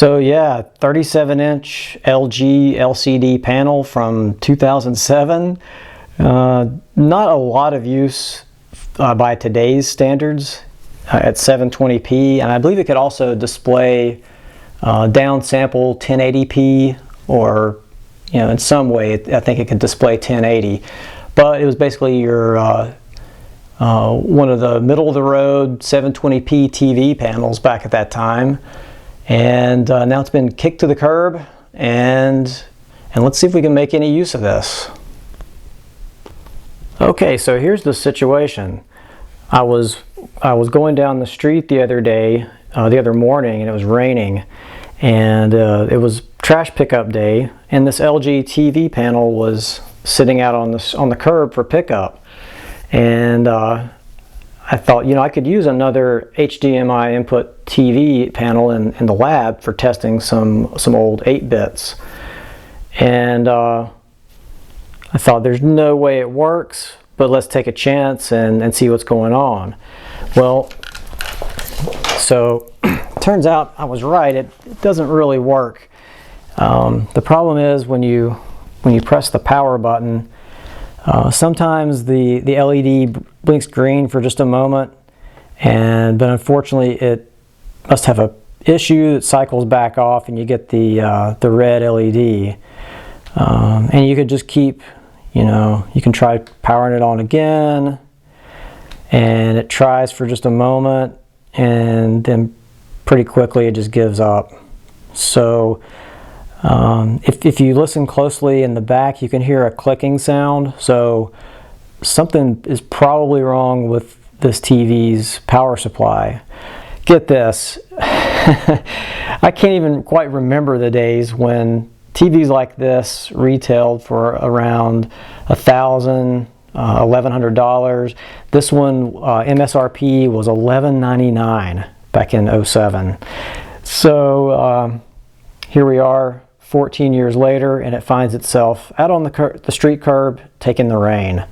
So yeah, 37-inch LG LCD panel from 2007. Not a lot of use by today's standards at 720p, and I believe it could also display downsample 1080p, or in some way I think it could display 1080. But it was basically your one of the middle of the road 720p TV panels back at that time. And now it's been kicked to the curb, and let's see if we can make any use of this. Okay, so here's the situation. I was going down the street the other morning, and it was raining, and it was trash pickup day, and this LG TV panel was sitting out on the curb for pickup, and I thought, I could use another HDMI input TV panel in the lab for testing some old 8-bits. And I thought, there's no way it works, but let's take a chance and see what's going on. Well, so turns out I was right. It doesn't really work. The problem is when you press the power button, sometimes the LED blinks green for just a moment, but unfortunately it must have an issue that cycles back off, and you get the red LED. And you could just keep, you can try powering it on again, and it tries for just a moment, and then pretty quickly it just gives up. So if you listen closely in the back, you can hear a clicking sound. So something is probably wrong with this TV's power supply. Get this, I can't even quite remember the days when TVs like this retailed for around $1,000, $1,100. This one MSRP was $11.99 back in '07. So here we are 14 years later, and it finds itself out on the street curb taking the rain.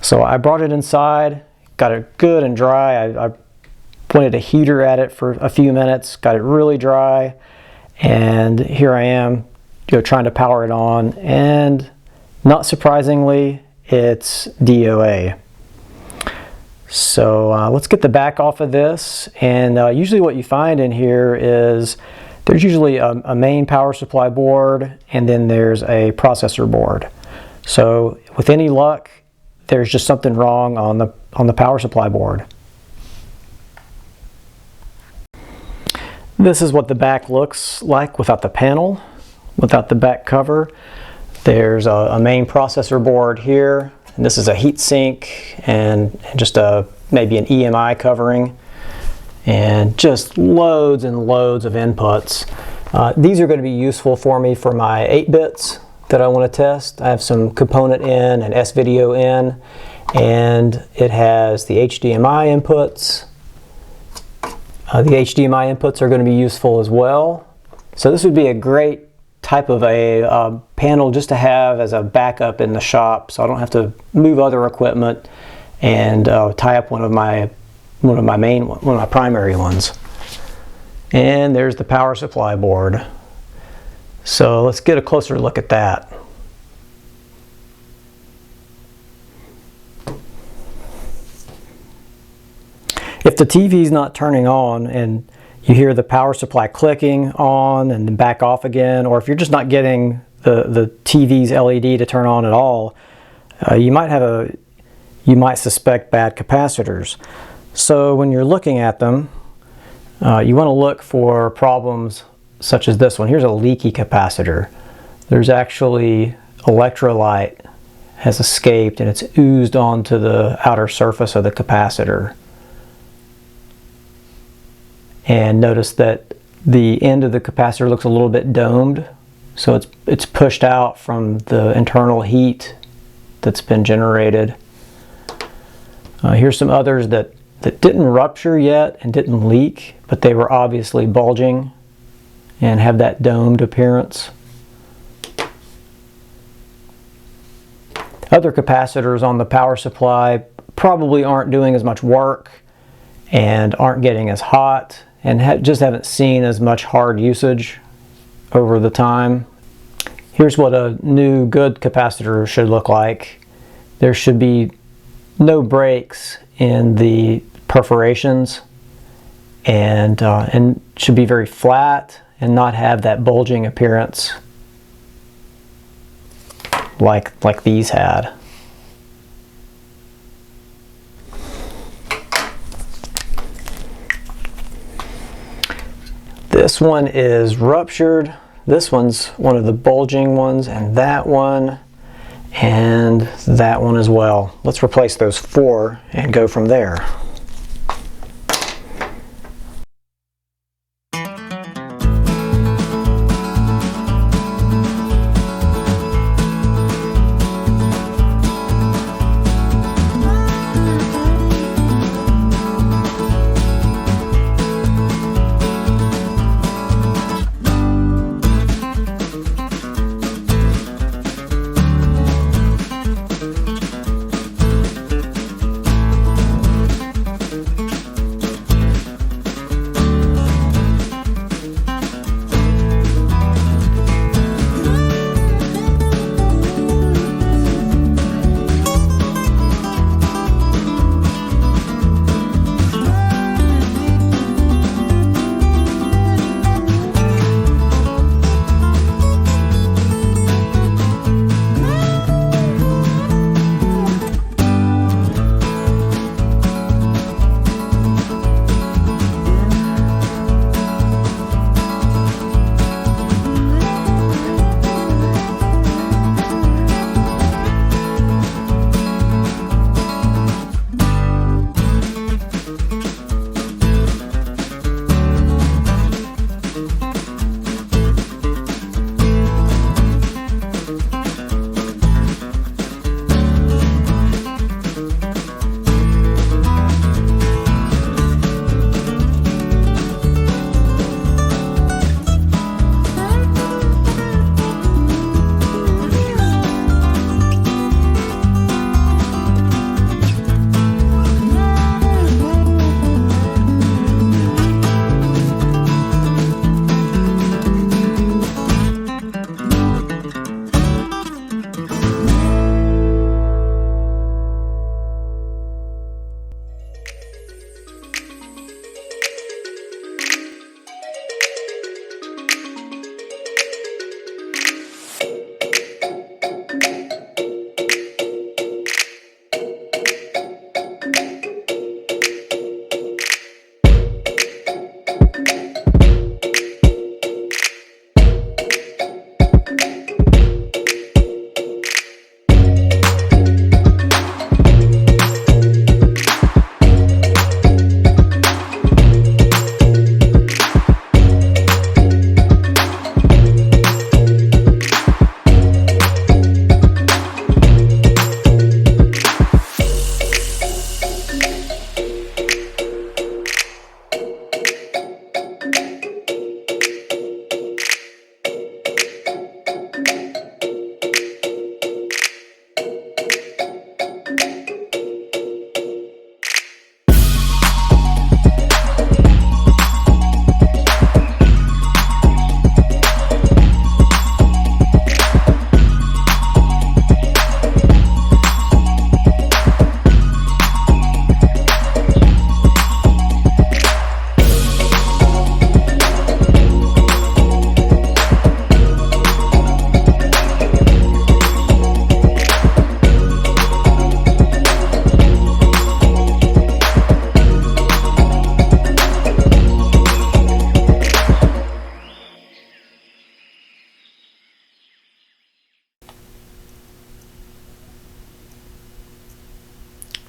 So I brought it inside, got it good and dry. I pointed a heater at it for a few minutes, got it really dry, and here I am trying to power it on, and not surprisingly, it's DOA. So let's get the back off of this, and usually what you find in here is there's usually a main power supply board, and then there's a processor board. So with any luck, there's just something wrong on the power supply board. This is what the back looks like without the panel, without the back cover. There's a main processor board here, and this is a heat sink and just maybe an EMI covering, and just loads and loads of inputs. These are going to be useful for me for my 8-bits that I want to test. I have some component in and S-video in, and it has the HDMI inputs. The HDMI inputs are going to be useful as well. So this would be a great type of a panel just to have as a backup in the shop, so I don't have to move other equipment and tie up one of my primary ones. And there's the power supply board. So let's get a closer look at that. If the TV is not turning on and you hear the power supply clicking on and then back off again, or if you're just not getting the TV's LED to turn on at all, you might suspect bad capacitors. So when you're looking at them, you want to look for problems such as this one. Here's a leaky capacitor. There's actually electrolyte has escaped, and it's oozed onto the outer surface of the capacitor. And notice that the end of the capacitor looks a little bit domed, so it's pushed out from the internal heat that's been generated. Here's some others that didn't rupture yet and didn't leak, but they were obviously bulging and have that domed appearance. Other capacitors on the power supply probably aren't doing as much work and aren't getting as hot and just haven't seen as much hard usage over the time. Here's what a new good capacitor should look like. There should be no breaks in the perforations, and should be very flat and not have that bulging appearance like these had. This one is ruptured. This one's one of the bulging ones, and that one as well. Let's replace those 4 and go from there.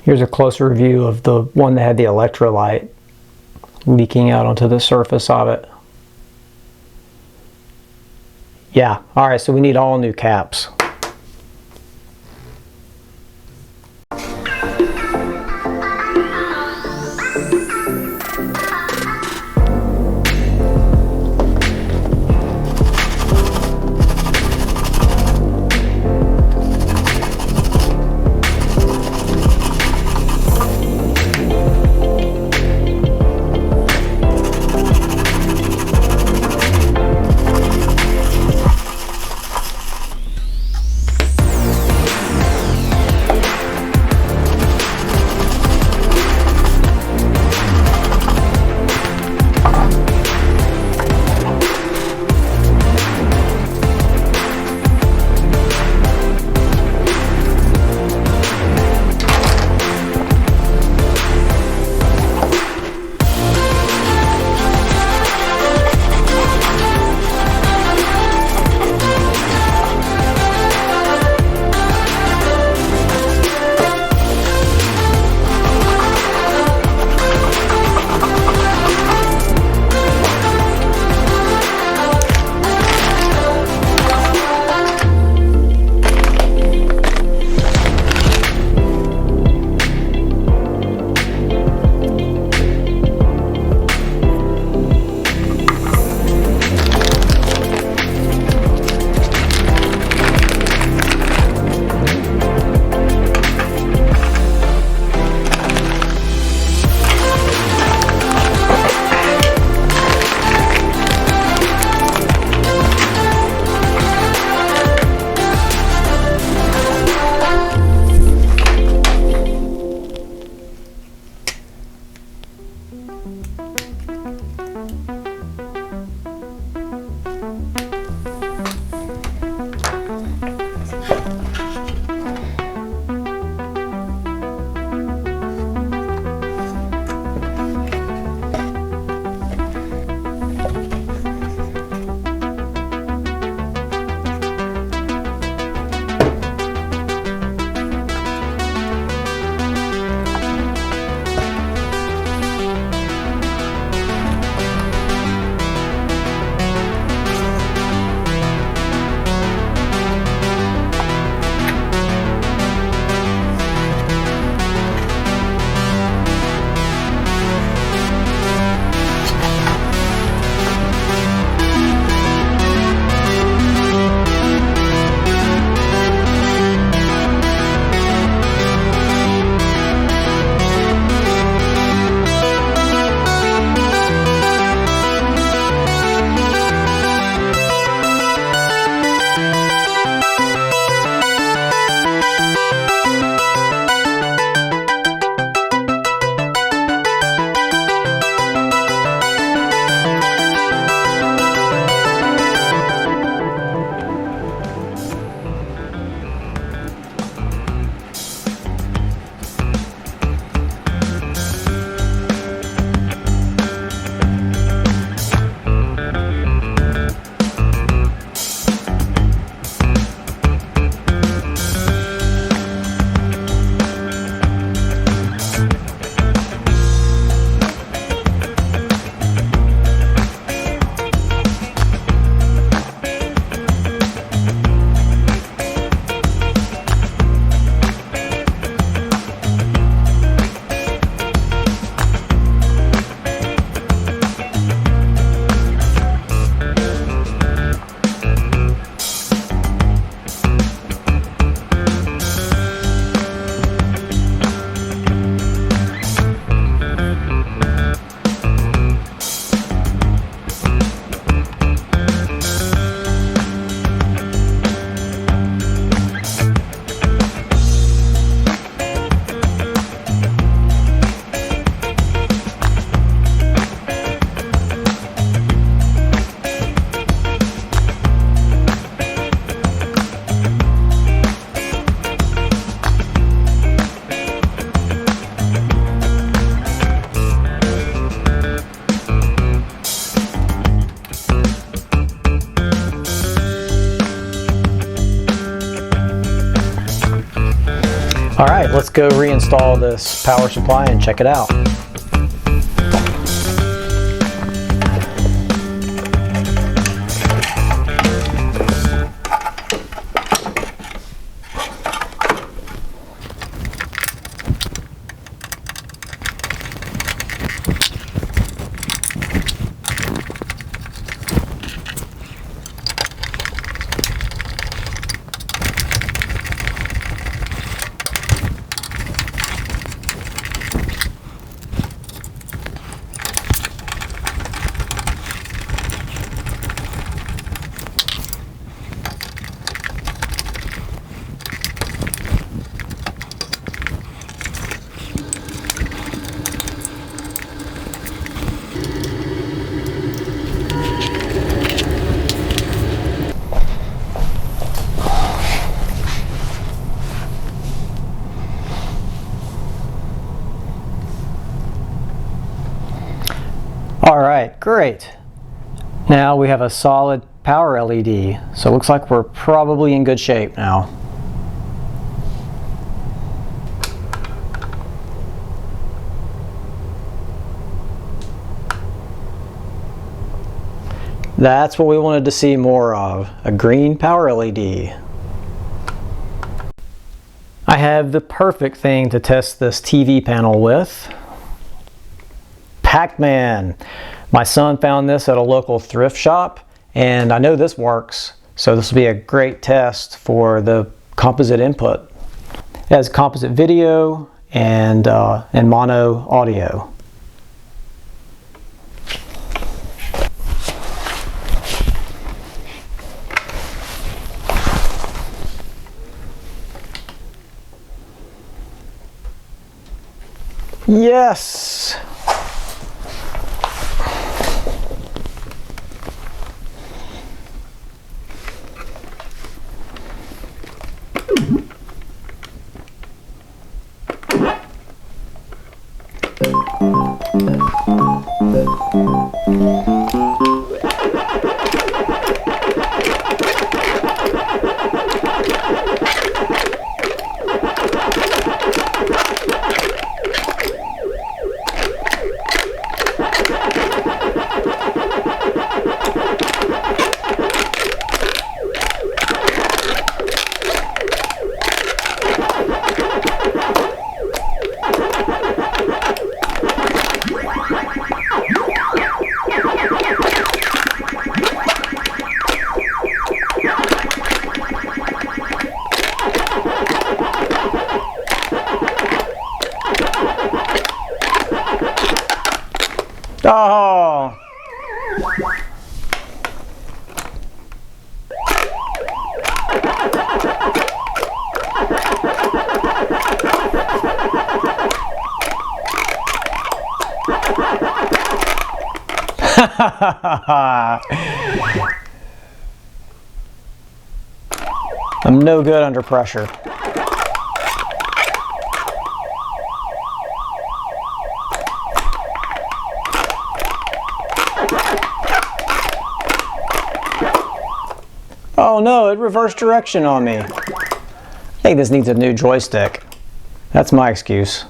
Here's a closer view of the one that had the electrolyte leaking out onto the surface of it. Yeah, alright, so we need all new caps. All right, let's go reinstall this power supply and check it out. All right, great. Now we have a solid power LED, so it looks like we're probably in good shape now. That's what we wanted to see more of, a green power LED. I have the perfect thing to test this TV panel with. Pac-Man. My son found this at a local thrift shop, and I know this works, so this will be a great test for the composite input. It has composite video and mono audio. Yes! Oh! I'm no good under pressure. Oh no, it reversed direction on me. I think this needs a new joystick. That's my excuse.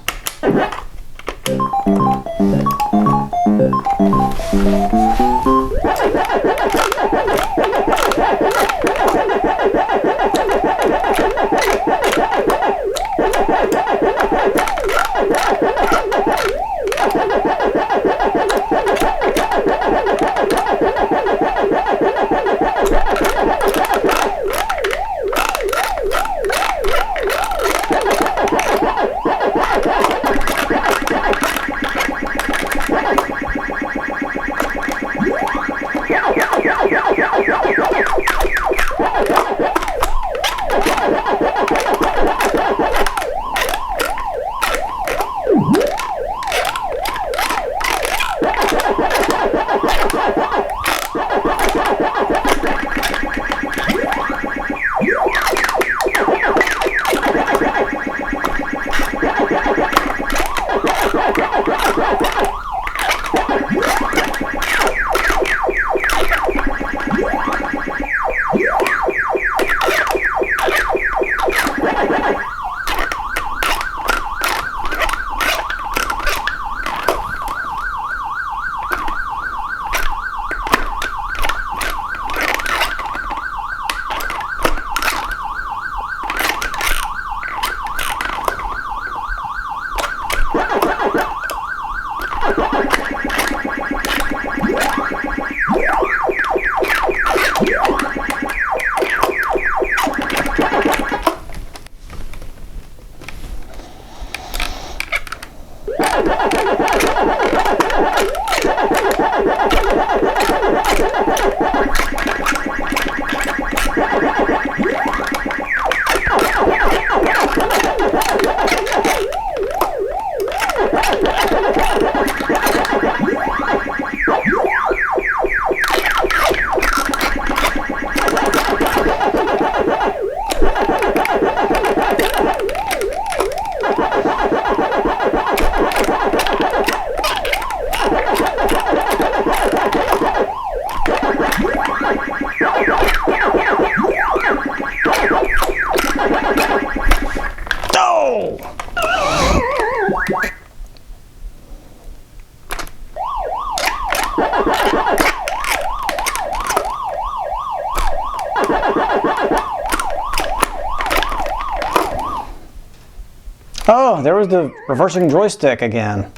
Oh, there was the reversing joystick again.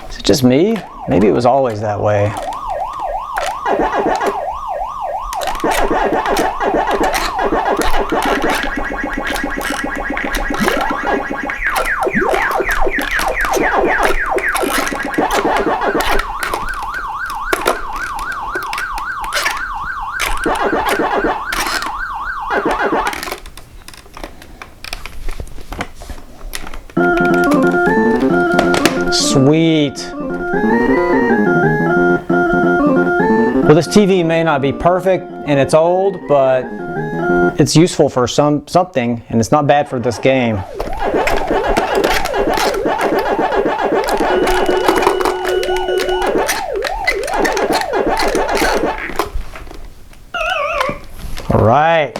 Is it just me? Maybe it was always that way. Sweet. Well, this TV may not be perfect and it's old, but it's useful for something, and it's not bad for this game. All right.